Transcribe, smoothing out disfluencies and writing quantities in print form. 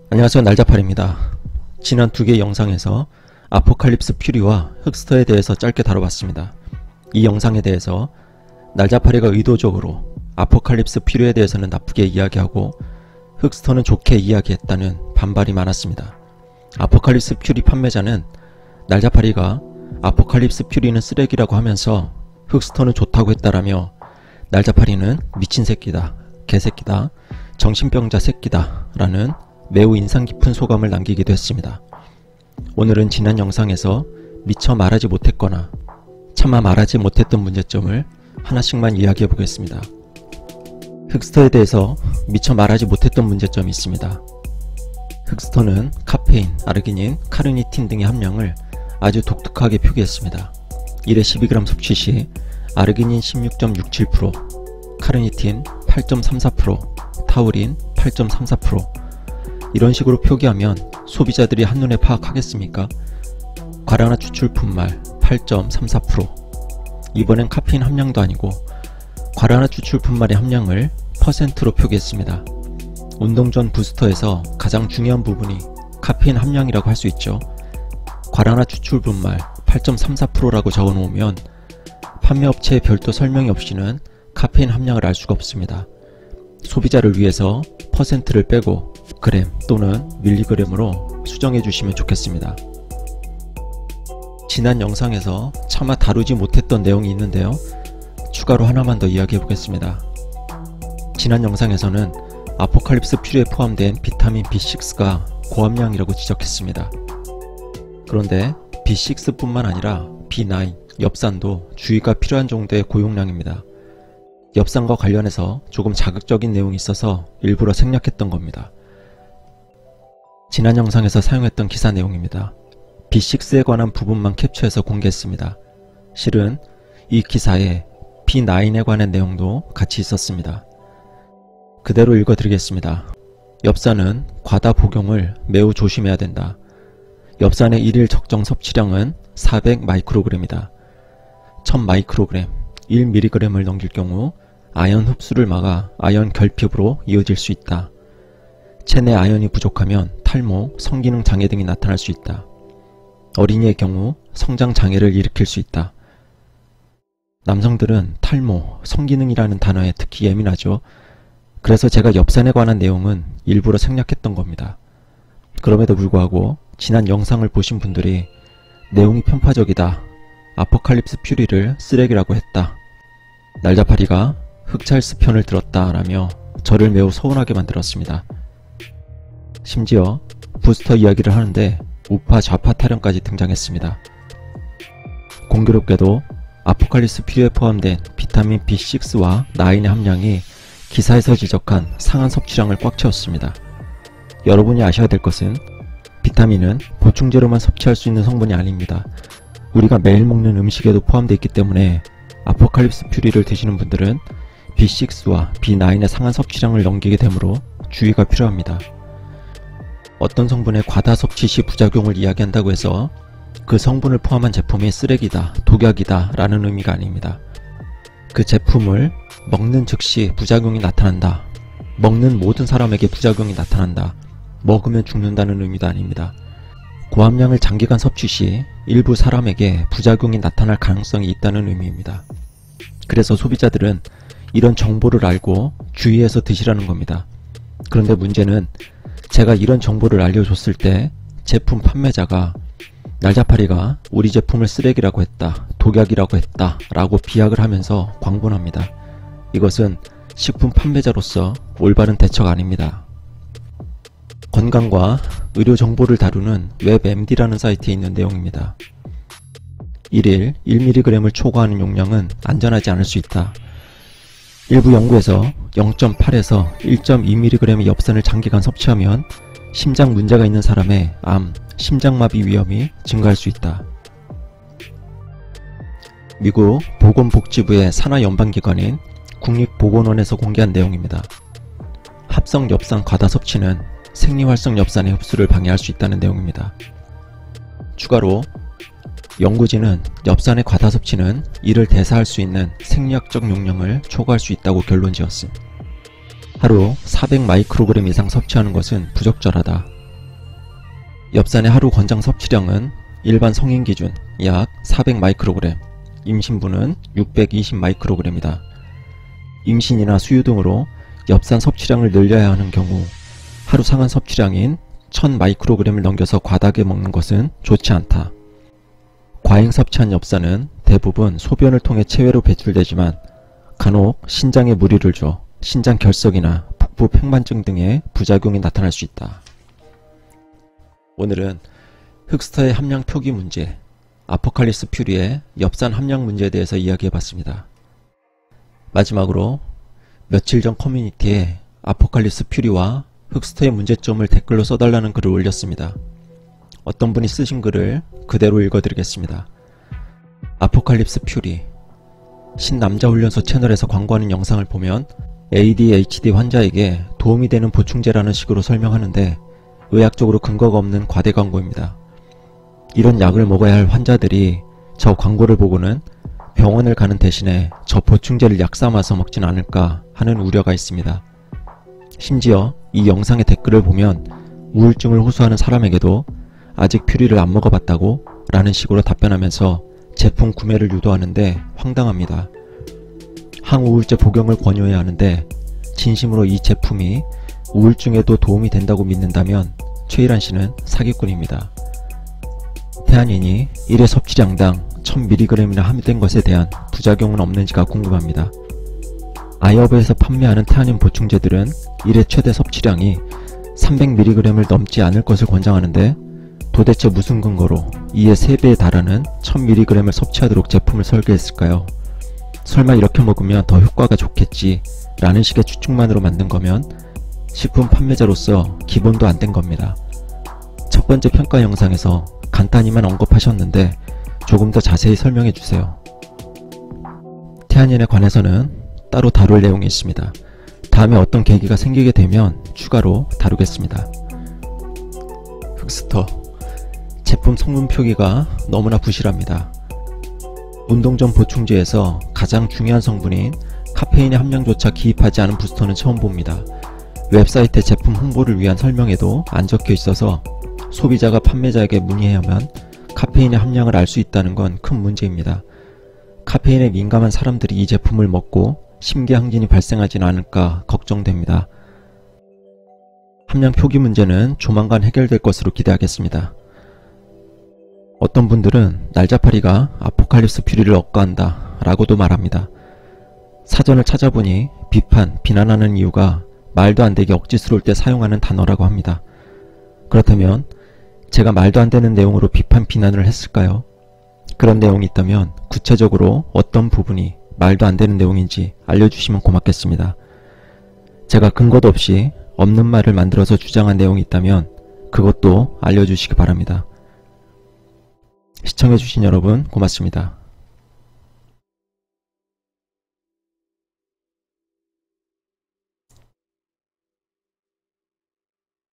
안녕하세요, 날자팔입니다. 지난 두 개의 영상에서 아포칼립스 퓨리와 흑스터에 대해서 짧게 다뤄봤습니다. 이 영상에 대해서 날자팔이가 의도적으로 아포칼립스 퓨리에 대해서는 나쁘게 이야기하고 흑스터는 좋게 이야기했다는 반발이 많았습니다. 아포칼립스 퓨리 판매자는 날자팔이가 아포칼립스 퓨리는 쓰레기라고 하면서 흑스터는 좋다고 했다라며 날자팔이는 미친 새끼다, 개새끼다, 정신병자 새끼다 라는 매우 인상 깊은 소감을 남기기도 했습니다. 오늘은 지난 영상에서 미처 말하지 못했거나 차마 말하지 못했던 문제점을 하나씩만 이야기해 보겠습니다. 흑스터에 대해서 미처 말하지 못했던 문제점이 있습니다. 흑스터는 카페인, 아르기닌, 카르니틴 등의 함량을 아주 독특하게 표기했습니다. 1회 12g 섭취 시 아르기닌 16.67%, 카르니틴 8.34%, 타우린 8.34%, 이런 식으로 표기하면 소비자들이 한눈에 파악하겠습니까? 과라나 추출 분말 8.34%. 이번엔 카페인 함량도 아니고 과라나 추출 분말의 함량을 퍼센트로 표기했습니다. 운동 전 부스터에서 가장 중요한 부분이 카페인 함량이라고 할 수 있죠. 과라나 추출 분말 8.34%라고 적어놓으면 판매업체의 별도 설명이 없이는 카페인 함량을 알 수가 없습니다. 소비자를 위해서 퍼센트를 빼고 그램 또는 밀리그램으로 수정해 주시면 좋겠습니다. 지난 영상에서 차마 다루지 못했던 내용이 있는데요. 추가로 하나만 더 이야기해 보겠습니다. 지난 영상에서는 아포칼립스 퓨리에 포함된 비타민 B6가 고함량이라고 지적했습니다. 그런데 B6 뿐만 아니라 B9, 엽산도 주의가 필요한 정도의 고용량입니다. 엽산과 관련해서 조금 자극적인 내용이 있어서 일부러 생략했던 겁니다. 지난 영상에서 사용했던 기사 내용입니다. B6에 관한 부분만 캡처해서 공개했습니다. 실은 이 기사에 B9에 관한 내용도 같이 있었습니다. 그대로 읽어드리겠습니다. 엽산은 과다 복용을 매우 조심해야 된다. 엽산의 1일 적정 섭취량은 400 마이크로그램이다. 1000 마이크로그램, 1mg을 넘길 경우 아연 흡수를 막아 아연 결핍으로 이어질 수 있다. 체내 아연이 부족하면 탈모, 성기능 장애 등이 나타날 수 있다. 어린이의 경우 성장 장애를 일으킬 수 있다. 남성들은 탈모, 성기능이라는 단어에 특히 예민하죠. 그래서 제가 엽산에 관한 내용은 일부러 생략했던 겁니다. 그럼에도 불구하고 지난 영상을 보신 분들이 내용이 편파적이다, 아포칼립스 퓨리를 쓰레기라고 했다, 날자팔이가 흑찰스 편을 들었다 라며 저를 매우 서운하게 만들었습니다. 심지어 부스터 이야기를 하는데 우파 좌파 타령까지 등장했습니다. 공교롭게도 아포칼립스 퓨리에 포함된 비타민 B6와 9의 함량이 기사에서 지적한 상한 섭취량을 꽉 채웠습니다. 여러분이 아셔야 될 것은 비타민은 보충제로만 섭취할 수 있는 성분이 아닙니다. 우리가 매일 먹는 음식에도 포함되어 있기 때문에 아포칼립스 퓨리를 드시는 분들은 B6와 B9의 상한 섭취량을 넘기게 되므로 주의가 필요합니다. 어떤 성분의 과다 섭취 시 부작용을 이야기한다고 해서 그 성분을 포함한 제품이 쓰레기다, 독약이다 라는 의미가 아닙니다. 그 제품을 먹는 즉시 부작용이 나타난다, 먹는 모든 사람에게 부작용이 나타난다, 먹으면 죽는다는 의미도 아닙니다. 고함량을 장기간 섭취 시 일부 사람에게 부작용이 나타날 가능성이 있다는 의미입니다. 그래서 소비자들은 이런 정보를 알고 주의해서 드시라는 겁니다. 그런데 문제는 제가 이런 정보를 알려줬을 때 제품 판매자가 날자팔이가 우리 제품을 쓰레기라고 했다, 독약이라고 했다 라고 비약을 하면서 광분합니다. 이것은 식품 판매자로서 올바른 대처가 아닙니다. 건강과 의료 정보를 다루는 웹MD라는 사이트에 있는 내용입니다. 1일 1mg을 초과하는 용량은 안전하지 않을 수 있다. 일부 연구에서 0.8에서 1.2mg의 엽산을 장기간 섭취하면 심장 문제가 있는 사람의 암, 심장마비 위험이 증가할 수 있다. 미국 보건복지부의 산하연방기관인 국립보건원에서 공개한 내용입니다. 합성 엽산 과다 섭취는 생리활성 엽산의 흡수를 방해할 수 있다는 내용입니다. 추가로 연구진은 엽산의 과다 섭취는 이를 대사할 수 있는 생리학적 용량을 초과할 수 있다고 결론지었음. 하루 400 마이크로그램 이상 섭취하는 것은 부적절하다. 엽산의 하루 권장 섭취량은 일반 성인 기준 약 400 마이크로그램, 임신부는 620 마이크로그램이다. 임신이나 수유 등으로 엽산 섭취량을 늘려야 하는 경우 하루 상한 섭취량인 1000 마이크로그램을 넘겨서 과다하게 먹는 것은 좋지 않다. 과잉 섭취한 엽산은 대부분 소변을 통해 체외로 배출되지만 간혹 신장에 무리를 줘 신장 결석이나 북부 팽만증 등의 부작용이 나타날 수 있다. 오늘은 흑스터의 함량 표기 문제, 아포칼립스 퓨리의 엽산 함량 문제에 대해서 이야기해봤습니다. 마지막으로 며칠 전 커뮤니티에 아포칼립스 퓨리와 흑스터의 문제점을 댓글로 써달라는 글을 올렸습니다. 어떤 분이 쓰신 글을 그대로 읽어드리겠습니다. 아포칼립스 퓨리, 신남자훈련소 채널에서 광고하는 영상을 보면 ADHD 환자에게 도움이 되는 보충제라는 식으로 설명하는데 의학적으로 근거가 없는 과대 광고입니다. 이런 약을 먹어야 할 환자들이 저 광고를 보고는 병원을 가는 대신에 저 보충제를 약 삼아서 먹진 않을까 하는 우려가 있습니다. 심지어 이 영상의 댓글을 보면 우울증을 호소하는 사람에게도 아직 퓨리를 안 먹어봤다고 라는 식으로 답변하면서 제품 구매를 유도하는데 황당합니다. 항우울제 복용을 권유해야 하는데 진심으로 이 제품이 우울증에도 도움이 된다고 믿는다면 최일환 씨는 사기꾼입니다. 태안인이 1회 섭취량당 1000mg이나 함유된 것에 대한 부작용은 없는지가 궁금합니다. 아이허브에서 판매하는 태안인 보충제들은 1회 최대 섭취량이 300mg을 넘지 않을 것을 권장하는데 도대체 무슨 근거로 이의 3배에 달하는 1000mg을 섭취하도록 제품을 설계했을까요? 설마 이렇게 먹으면 더 효과가 좋겠지 라는 식의 추측만으로 만든 거면 식품 판매자로서 기본도 안 된 겁니다. 첫 번째 평가 영상에서 간단히만 언급하셨는데 조금 더 자세히 설명해 주세요. 태안인에 관해서는 따로 다룰 내용이 있습니다. 다음에 어떤 계기가 생기게 되면 추가로 다루겠습니다. 흑스터, 제품 성분 표기가 너무나 부실합니다. 운동 전 보충제에서 가장 중요한 성분인 카페인의 함량조차 기입하지 않은 부스터는 처음 봅니다. 웹사이트에 제품 홍보를 위한 설명에도 안 적혀 있어서 소비자가 판매자에게 문의해야만 카페인의 함량을 알 수 있다는 건 큰 문제입니다. 카페인에 민감한 사람들이 이 제품을 먹고 심계항진이 발생하진 않을까 걱정됩니다. 함량 표기 문제는 조만간 해결될 것으로 기대하겠습니다. 어떤 분들은 날자파리가 아포칼립스 퓨리를 억가한다 라고도 말합니다. 사전을 찾아보니 비난하는 이유가 말도 안 되게 억지스러울 때 사용하는 단어라고 합니다. 그렇다면 제가 말도 안 되는 내용으로 비난을 했을까요? 그런 내용이 있다면 구체적으로 어떤 부분이 말도 안 되는 내용인지 알려주시면 고맙겠습니다. 제가 근거도 없이 없는 말을 만들어서 주장한 내용이 있다면 그것도 알려주시기 바랍니다. 시청해주신 여러분 고맙습니다.